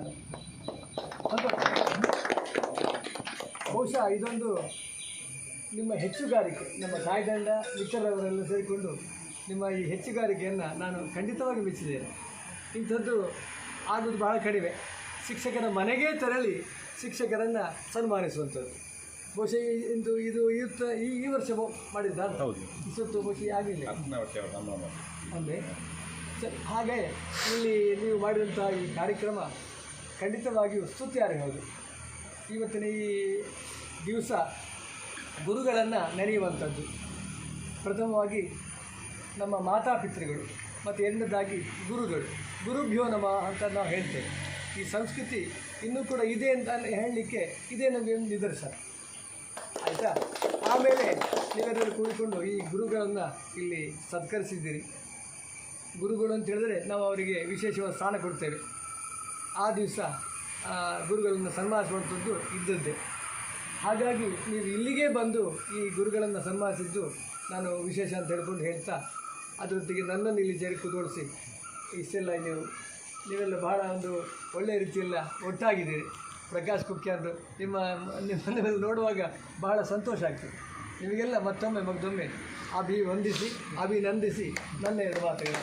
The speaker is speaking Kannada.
ನಾನು ಬಹುಶಃ ಇದೊಂದು ನಿಮ್ಮ ಹೆಚ್ಚುಗಾರಿಕೆ, ನಮ್ಮ ಕಾಯ್ದಂಡ ಮಿತ್ರರವರೆಲ್ಲ ಸೇರಿಕೊಂಡು ನಿಮ್ಮ ಈ ಹೆಚ್ಚುಗಾರಿಕೆಯನ್ನು ನಾನು ಖಂಡಿತವಾಗಿ ಮೆಚ್ಚಿದ್ದೇನೆ. ಇಂಥದ್ದು ಆಗೋದು ಬಹಳ ಕಡಿಮೆ. ಶಿಕ್ಷಕರ ಮನೆಗೇ ತೆರಳಿ ಶಿಕ್ಷಕರನ್ನು ಸನ್ಮಾನಿಸುವಂಥದ್ದು ಬಹುಶಃ ಇದು ಈ ವರ್ಷ ಮಾಡಿದ್ದಾರೆ. ಹೌದು, ಇಷ್ಟೊತ್ತು ಬಹುಶಃ ಆಗಲಿಲ್ಲ. ಅಂದರೆ ಸರಿ, ಹಾಗೆ ಇಲ್ಲಿ ನೀವು ಮಾಡಿದಂಥ ಈ ಕಾರ್ಯಕ್ರಮ ಖಂಡಿತವಾಗಿಯೂ ಸ್ತುತ್ಯಾರ್ಹವುದು. ಇವತ್ತಿನ ಈ ದಿವಸ ಗುರುಗಳನ್ನು ನೆನೆಯುವಂಥದ್ದು. ಪ್ರಥಮವಾಗಿ ನಮ್ಮ ಮಾತಾಪಿತೃಗಳು ಮತ್ತು ಎರಡನೇದಾಗಿ ಗುರುಗಳು. ಗುರುಭ್ಯೋ ನಮಃ ಅಂತ ನಾವು ಹೇಳ್ತೇವೆ. ಈ ಸಂಸ್ಕೃತಿ ಇನ್ನೂ ಕೂಡ ಇದೆ ಅಂತ ಹೇಳಲಿಕ್ಕೆ ಇದೇ ನಮಗೆ ಒಂದು ನಿದರ್ಶನ, ಆಯಿತಾ. ಆಮೇಲೆ ನೀವೆಲ್ಲರೂ ಕೂಡಿಕೊಂಡು ಈ ಗುರುಗಳನ್ನು ಇಲ್ಲಿ ಸತ್ಕರಿಸಿದ್ದೀರಿ. ಗುರುಗಳು ಅಂತ ಹೇಳಿದ್ರೆ ನಾವು ಅವರಿಗೆ ವಿಶೇಷವಾದ ಸ್ಥಾನ ಕೊಡ್ತೇವೆ. ಆ ದಿವಸ ಗುರುಗಳನ್ನು ಸನ್ಮಾನಿಸುವಂಥದ್ದು ಇದ್ದದ್ದೇ. ಹಾಗಾಗಿ ನೀವು ಇಲ್ಲಿಗೆ ಬಂದು ಈ ಗುರುಗಳನ್ನು ಸನ್ಮಾನಿಸಿದ್ದು ನಾನು ವಿಶೇಷ ಅಂತ ಹೇಳ್ಕೊಂಡು ಹೇಳ್ತಾ, ಅದರೊಟ್ಟಿಗೆ ನನ್ನನ್ನು ಇಲ್ಲಿ ಸೇರಿ ಕೂತ್ಕೊಳಿಸಿ ಇಷ್ಟೆಲ್ಲ ನೀವೆಲ್ಲ ಬಹಳ ಒಂದು ಒಳ್ಳೆಯ ರೀತಿಯೆಲ್ಲ ಒಟ್ಟಾಗಿದ್ದೀರಿ. ಪ್ರಕಾಶ್ ಕುಕ್ಕೆ ಅಂತ ನಿಮ್ಮನ್ನೆಲ್ಲ ನೋಡುವಾಗ ಬಹಳ ಸಂತೋಷ ಆಗ್ತದೆ. ನಿಮಗೆಲ್ಲ ಮತ್ತೊಮ್ಮೆ ಅಭಿನಂದಿಸಿ ನನ್ನ ಎರಡು ಮಾತುಗಳು.